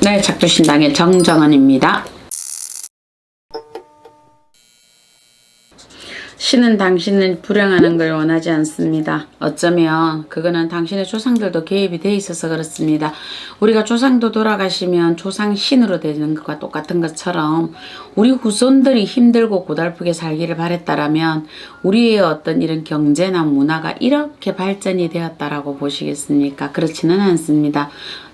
네, 작두신당의 정정은입니다. 신은 당신을 불행하는 걸 원하지 않습니다. 어쩌면 그거는 당신의 조상들도 개입이 돼 있어서 그렇습니다. 우리가 조상도 돌아가시면 조상신으로 되는 것과 똑같은 것처럼 우리 후손들이 힘들고 고달프게 살기를 바랬다라면 우리의 어떤 이런 경제나 문화가 이렇게 발전이 되었다라고 보시겠습니까? 그렇지는 않습니다.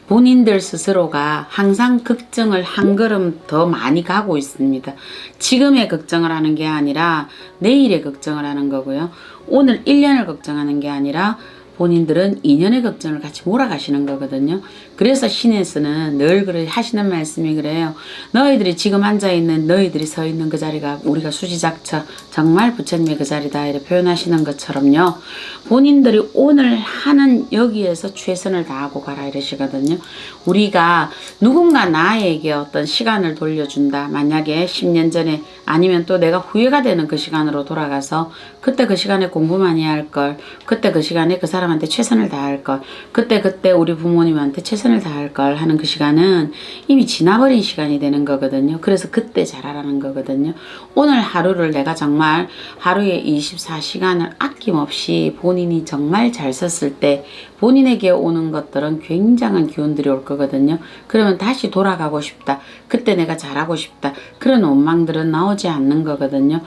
본인들 스스로가 항상 걱정을 한 걸음 더 많이 가고 있습니다. 지금의 걱정을 하는 게 아니라 내일의 걱정을 하는 거고요. 오늘 1년을 걱정하는 게 아니라 본인들은 2년의 걱정을 같이 몰아가시는 거거든요. 그래서 신에서는 늘 그래 하시는 말씀이 그래요. 너희들이 지금 앉아있는 너희들이 서 있는 그 자리가 우리가 수지작처 정말 부처님의 그 자리다 이렇게 표현하시는 것처럼요. 본인들이 오늘 하는 여기에서 최선을 다하고 가라 이러시거든요. 우리가 누군가 나에게 어떤 시간을 돌려준다. 만약에 10년 전에 아니면 또 내가 후회가 되는 그 시간으로 돌아가서 그때 그 시간에 공부 많이 할 걸, 그때 그 시간에 그 사람한테 최선을 다할 걸, 그때 우리 부모님한테 최선을 다할 걸 하는 그 시간은 이미 지나버린 시간이 되는 거거든요. 그래서 그때 잘하라는 거거든요. 오늘 하루를 내가 정말 하루에 24시간을 아낌없이 본인이 정말 잘 썼을 때 본인에게 오는 것들은 굉장한 기운들이 올 거거든요. 그러면 다시 돌아가고 싶다. 그때 내가 잘하고 싶다. 그런 원망들은 나오지 않는 거거든요.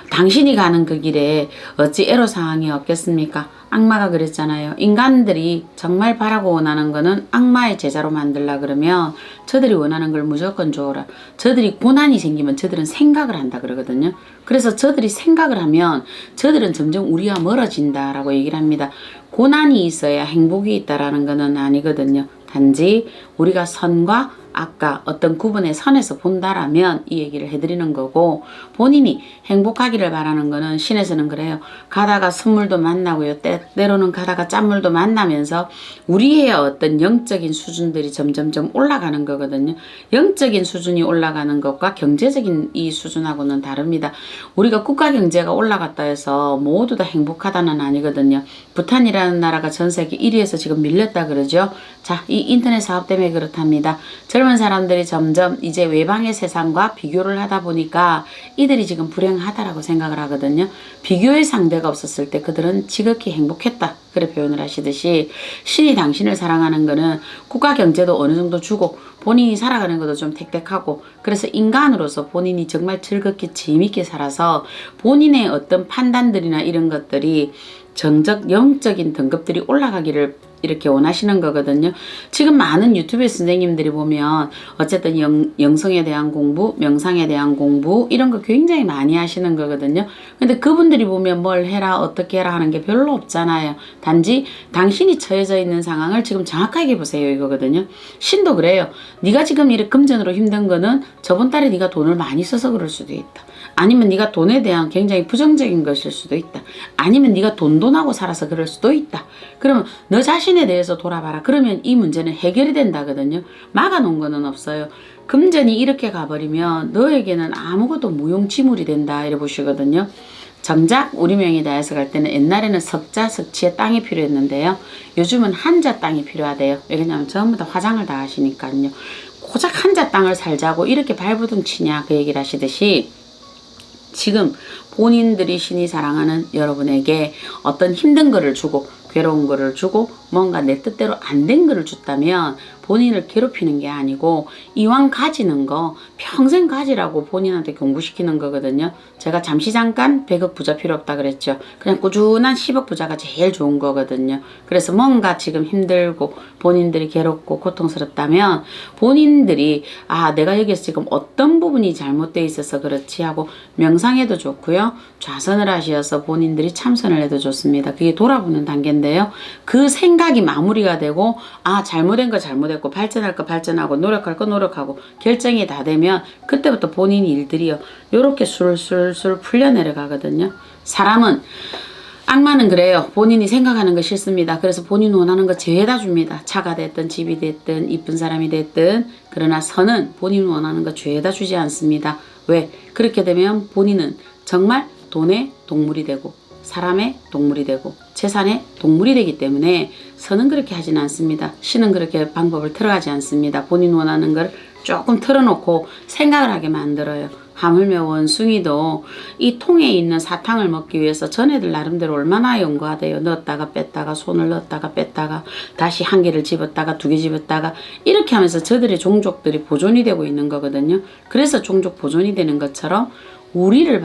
당신이 가는 그 길에 어찌 애로사항이 없겠습니까? 악마가 그랬잖아요. 인간들이 정말 바라고 원하는 거는 악마의 제자로 만들라 그러면 저들이 원하는 걸 무조건 줘라. 저들이 고난이 생기면 저들은 생각을 한다 그러거든요. 그래서 저들이 생각을 하면 저들은 점점 우리와 멀어진다라고 얘기를 합니다. 고난이 있어야 행복이 있다라는 거는 아니거든요. 단지 우리가 선과 악과 어떤 구분의 선에서 본다라면 이 얘기를 해드리는 거고, 본인이 행복하기를 바라는 거는 신에서는 그래요. 가다가 선물도 만나고요. 때로는 가다가 짠물도 만나면서 우리의 어떤 영적인 수준들이 점점점 올라가는 거거든요. 영적인 수준이 올라가는 것과 경제적인 이 수준하고는 다릅니다. 우리가 국가 경제가 올라갔다 해서 모두 다 행복하다는 아니거든요. 부탄이라는 나라가 전 세계 1위에서 지금 밀렸다 그러죠. 자, 이 인터넷 사업 때문에 그렇답니다. 젊은 사람들이 점점 이제 외방의 세상과 비교를 하다 보니까 이들이 지금 불행하다라고 생각을 하거든요. 비교의 상대가 없었을 때 그들은 지극히 행복했다. 그래 표현을 하시듯이 신이 당신을 사랑하는 거는 국가 경제도 어느 정도 주고 본인이 살아가는 것도 좀 택택하고, 그래서 인간으로서 본인이 정말 즐겁게 재밌게 살아서 본인의 어떤 판단들이나 이런 것들이 정적 영적인 등급들이 올라가기를 이렇게 원하시는 거거든요. 지금 많은 유튜브 선생님들이 보면 어쨌든 영성에 대한 공부, 명상에 대한 공부 이런 거 굉장히 많이 하시는 거거든요. 근데 그분들이 보면 뭘 해라 어떻게 해라 하는 게 별로 없잖아요. 단지 당신이 처해져 있는 상황을 지금 정확하게 보세요 이거거든요. 신도 그래요. 네가 지금 이렇게 금전으로 힘든 거는 저번 달에 네가 돈을 많이 써서 그럴 수도 있다. 아니면 네가 돈에 대한 굉장히 부정적인 것일 수도 있다. 아니면 네가 돈하고 살아서 그럴 수도 있다. 그러면 너 자신에 대해서 돌아봐라. 그러면 이 문제는 해결이 된다거든요. 막아놓은 거는 없어요. 금전이 이렇게 가버리면 너에게는 아무것도 무용지물이 된다 이래 보시거든요. 정작 우리 명이 다해서 갈 때는 옛날에는 석자, 석치의 땅이 필요했는데요. 요즘은 한자 땅이 필요하대요. 왜냐하면 전부 다 화장을 다 하시니까요. 고작 한자 땅을 살자고 이렇게 발버둥 치냐 그 얘기를 하시듯이 지금 본인들이 신이 사랑하는 여러분에게 어떤 힘든 거를 주고 괴로운 거를 주고 뭔가 내 뜻대로 안 된 거를 줬다면 본인을 괴롭히는 게 아니고 이왕 가지는 거 평생 가지라고 본인한테 공부시키는 거거든요. 제가 잠깐 100억 부자 필요 없다 그랬죠. 그냥 꾸준한 10억 부자가 제일 좋은 거거든요. 그래서 뭔가 지금 힘들고 본인들이 괴롭고 고통스럽다면 본인들이 내가 여기서 지금 어떤 부분이 잘못되어 있어서 그렇지 하고 명상해도 좋고요. 좌선을 하셔서 본인들이 참선을 해도 좋습니다. 그게 돌아보는 단계인데요. 그 생각이 마무리가 되고 잘못된 거 잘못했고 발전할 거 발전하고 노력할 거 노력하고 결정이 다 되면 그때부터 본인 일들이요 요렇게 술술술 풀려 내려가거든요. 사람은 악마는 그래요. 본인이 생각하는 거 싫습니다. 그래서 본인 원하는 거 죄다 줍니다. 차가 됐든 집이 됐든 이쁜 사람이 됐든. 그러나 선은 본인 원하는 거 죄다 주지 않습니다. 왜? 그렇게 되면 본인은 정말 돈의 동물이 되고 사람의 동물이 되고 재산의 동물이 되기 때문에 선은 그렇게 하지는 않습니다. 신은 그렇게 방법을 틀어가지 않습니다. 본인 원하는 걸 조금 틀어놓고 생각을 하게 만들어요. 하물며 원숭이도 이 통에 있는 사탕을 먹기 위해서 전애들 나름대로 얼마나 연구하대요. 넣었다가 뺐다가 손을 넣었다가 뺐다가 다시 한 개를 집었다가 두 개 집었다가 이렇게 하면서 저들의 종족들이 보존이 되고 있는 거거든요. 그래서 종족 보존이 되는 것처럼 우리를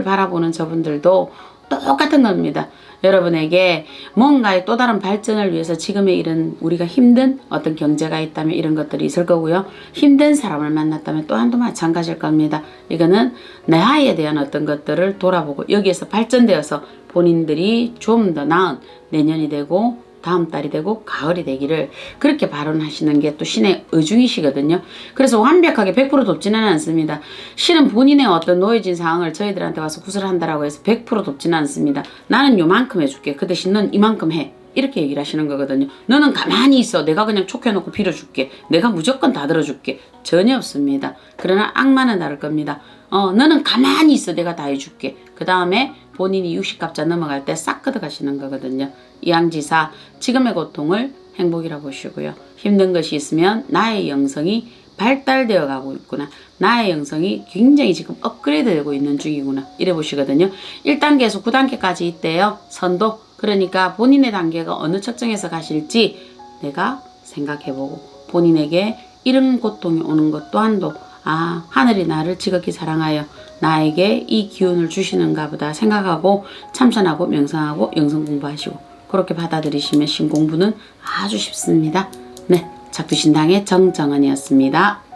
바라보는 저분들도 똑같은 겁니다. 여러분에게 뭔가의 또 다른 발전을 위해서 지금의 이런 우리가 힘든 어떤 경제가 있다면 이런 것들이 있을 거고요. 힘든 사람을 만났다면 또한도 마찬가지일 겁니다. 이거는 내아에 대한 어떤 것들을 돌아보고 여기에서 발전되어서 본인들이 좀 더 나은 내년이 되고 다음 달이 되고 가을이 되기를 그렇게 발언하시는 게 또 신의 의중이시거든요. 그래서 완벽하게 100% 돕지는 않습니다. 신은 본인의 어떤 놓여진 상황을 저희들한테 와서 구슬한다라고 해서 100% 돕지는 않습니다. 나는 요만큼 해줄게. 그 대신 넌 이만큼 해. 이렇게 얘기를 하시는 거거든요. 너는 가만히 있어. 내가 그냥 촉해놓고 빌어줄게. 내가 무조건 다 들어줄게. 전혀 없습니다. 그러나 악마는 다를 겁니다. 너는 가만히 있어. 내가 다 해줄게. 그 다음에 본인이 60갑자 넘어갈 때 싹 걷어가시는 거거든요. 이양지사 지금의 고통을 행복이라 보시고요. 힘든 것이 있으면 나의 영성이 발달되어 가고 있구나. 나의 영성이 굉장히 지금 업그레이드 되고 있는 중이구나. 이래 보시거든요. 1단계에서 9단계까지 있대요. 선도. 그러니까 본인의 단계가 어느 측정에서 가실지 내가 생각해보고 본인에게 이런 고통이 오는 것 또한도 하늘이 나를 지극히 사랑하여 나에게 이 기운을 주시는가 보다 생각하고 참선하고 명상하고 영성 공부하시고 그렇게 받아들이시면 신공부는 아주 쉽습니다. 네, 작두신당의 정정은이었습니다.